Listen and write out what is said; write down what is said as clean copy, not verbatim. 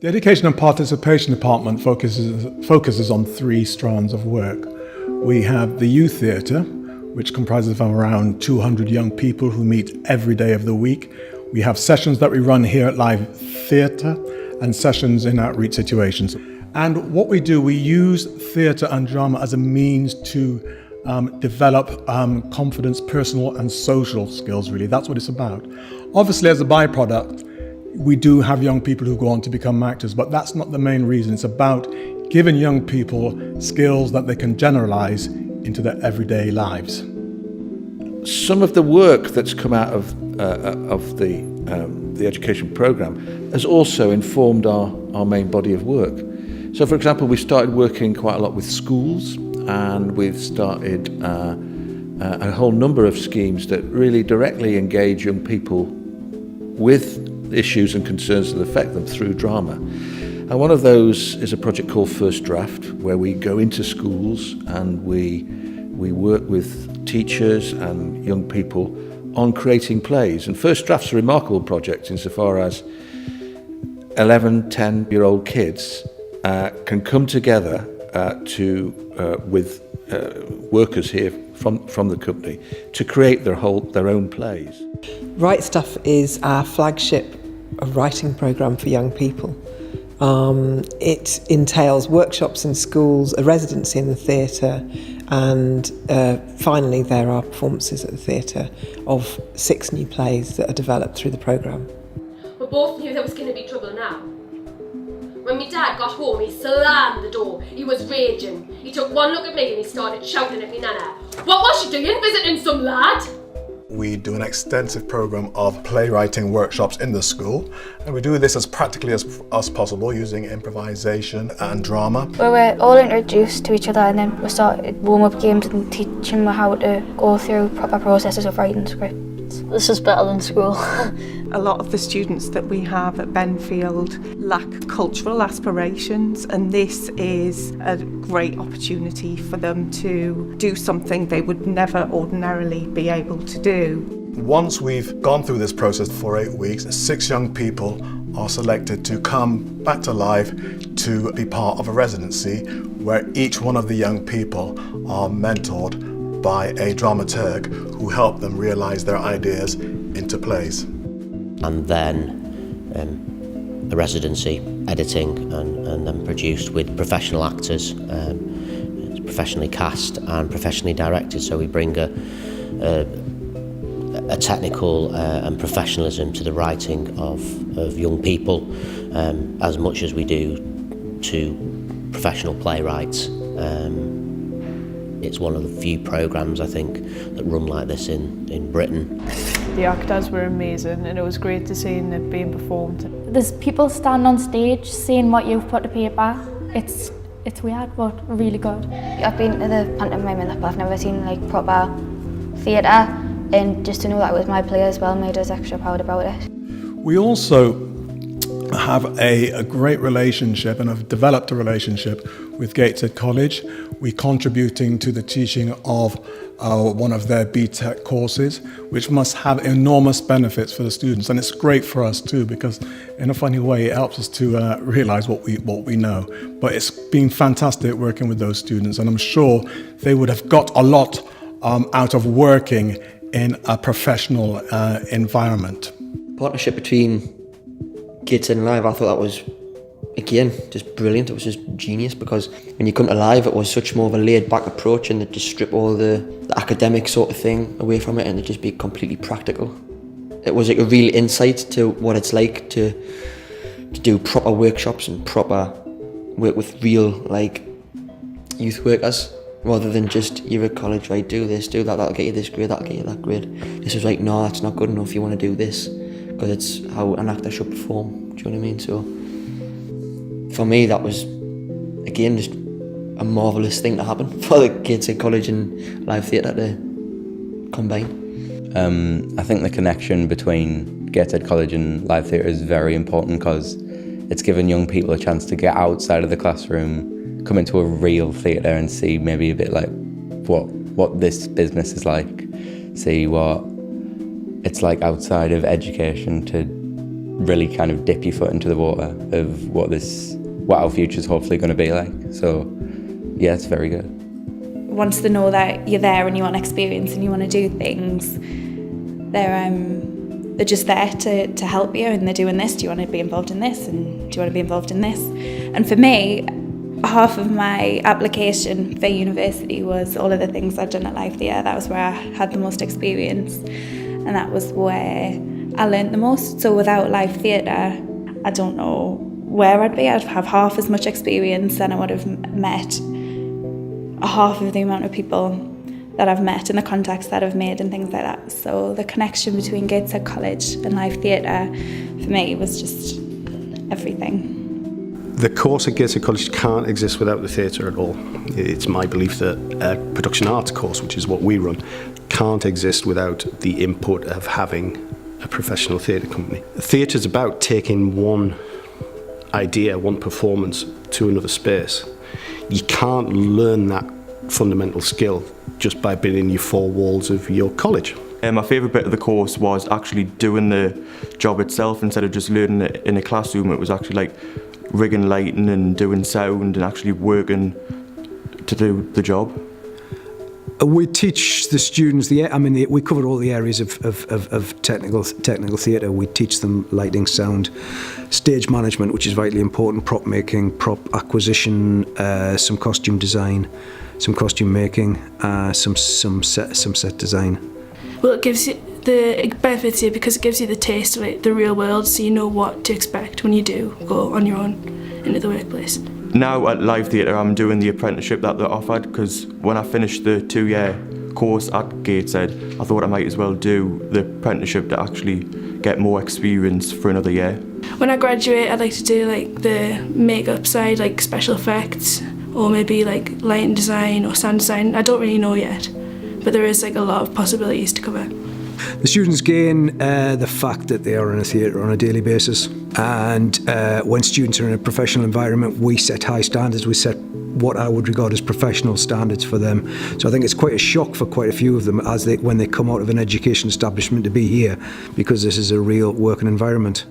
The Education and Participation Department focuses on three strands of work. We have the youth theatre, which comprises of around 200 young people who meet every day of the week. We have sessions that we run here at Live Theatre and sessions in outreach situations. And what we do, we use theatre and drama as a means to develop confidence, personal and social skills, really. That's what it's about. Obviously, as a byproduct, we do have young people who go on to become actors, but that's not the main reason. It's about giving young people skills that they can generalize into their everyday lives. Some of the work that's come out of the education programme has also informed our main body of work. So, for example, we started working quite a lot with schools, and we've started a whole number of schemes that really directly engage young people with issues and concerns that affect them through drama. And one of those is a project called First Draft, where we go into schools and we work with teachers and young people on creating plays. And First Draft's a remarkable project insofar as 11, 10-year-old kids can come together with workers here from the company to create their own plays. Write Stuff is our flagship writing programme for young people. It entails workshops in schools, a residency in the theatre, and finally there are performances at the theatre of 6 new plays that are developed through the programme. We both knew there was going to be trouble now. When my dad got home, he slammed the door. He was raging. He took one look at me and he started shouting at me nana. What was she doing, visiting some lad? We do an extensive programme of playwriting workshops in the school, and we do this as practically as possible using improvisation and drama. We were all introduced to each other, and then we started warm-up games and teaching them how to go through proper processes of writing scripts. This is better than school. A lot of the students that we have at Benfield lack cultural aspirations, and this is a great opportunity for them to do something they would never ordinarily be able to do. Once we've gone through this process for 8 weeks, 6 young people are selected to come back to Live to be part of a residency where each one of the young people are mentored by a dramaturg who help them realise their ideas into plays. And then a residency, editing and then produced with professional actors, professionally cast and professionally directed, so we bring a technical and professionalism to the writing of young people as much as we do to professional playwrights. It's one of the few programmes, I think, that run like this in Britain. The actors were amazing, and it was great to see it being performed. There's people standing on stage saying what you've put to paper. It's weird, but really good. I've been to the pantomime and I've never seen like proper theatre, and just to know that it was my play as well made us extra proud about it. We also have a great relationship and have developed a relationship with Gateshead College. We're contributing to the teaching of one of their BTEC courses, which must have enormous benefits for the students. And it's great for us too, because in a funny way, it helps us to realise what we know. But it's been fantastic working with those students, and I'm sure they would have got a lot out of working in a professional environment. Partnership between Gateshead and Live, I thought that was, again, just brilliant. It was just genius, because when you come to Live, it was such more of a laid-back approach, and they just strip all the academic sort of thing away from it, and it'd just be completely practical. It was like a real insight to what it's like to do proper workshops and proper work with real youth workers, rather than just, you're at college, right, do this, do that, that'll get you this grade, that'll get you that grade. This was like, no, that's not good enough, you want to do this, because it's how an actor should perform, do you know what I mean? So for me, that was, again, just a marvellous thing to happen for the kids at college and Live Theatre to combine. I think the connection between Gateshead College and Live Theatre is very important, because it's given young people a chance to get outside of the classroom, come into a real theatre and see maybe a bit like what this business is like, see what it's like outside of education, to really kind of dip your foot into the water of what our future's hopefully going to be like. So yeah, it's very good. Once they know that you're there and you want experience and you want to do things, they're just there to help you, and they're doing this. Do you want to be involved in this? And do you want to be involved in this? And for me, half of my application for university was all of the things I'd done at Live Theatre. That was where I had the most experience, and that was where I learnt the most. So without Live Theatre, I don't know where I'd be. I'd have half as much experience, and I would have met half of the amount of people that I've met and the contacts that I've made and things like that. So the connection between Gateshead College and Live Theatre for me was just everything. The course at Gateshead College can't exist without the theatre at all. It's my belief that a production arts course, which is what we run, can't exist without the input of having a professional theatre company. Theatre is about taking one idea, one performance to another space. You can't learn that fundamental skill just by being in your four walls of your college. My favourite bit of the course was actually doing the job itself. Instead of just learning it in a classroom, it was actually like rigging lighting and doing sound and actually working to do the job. We teach the students we cover all the areas of technical theatre. We teach them lighting, sound, stage management, which is vitally important, prop making, prop acquisition, some costume design, some costume making, some set design. Well, it gives you the benefits here because it gives you the taste of like the real world, so you know what to expect when you do go on your own into the workplace. Now at Live Theatre, I'm doing the apprenticeship that they're offered, because when I finished the 2-year course at Gateshead, I thought I might as well do the apprenticeship to actually get more experience for another year. When I graduate, I'd like to do like the makeup side, like special effects, or maybe like lighting design or sound design. I don't really know yet, but there is like a lot of possibilities to cover. The students gain the fact that they are in a theatre on a daily basis, and when students are in a professional environment, we set high standards. We set what I would regard as professional standards for them. So I think it's quite a shock for quite a few of them when they come out of an education establishment to be here, because this is a real working environment.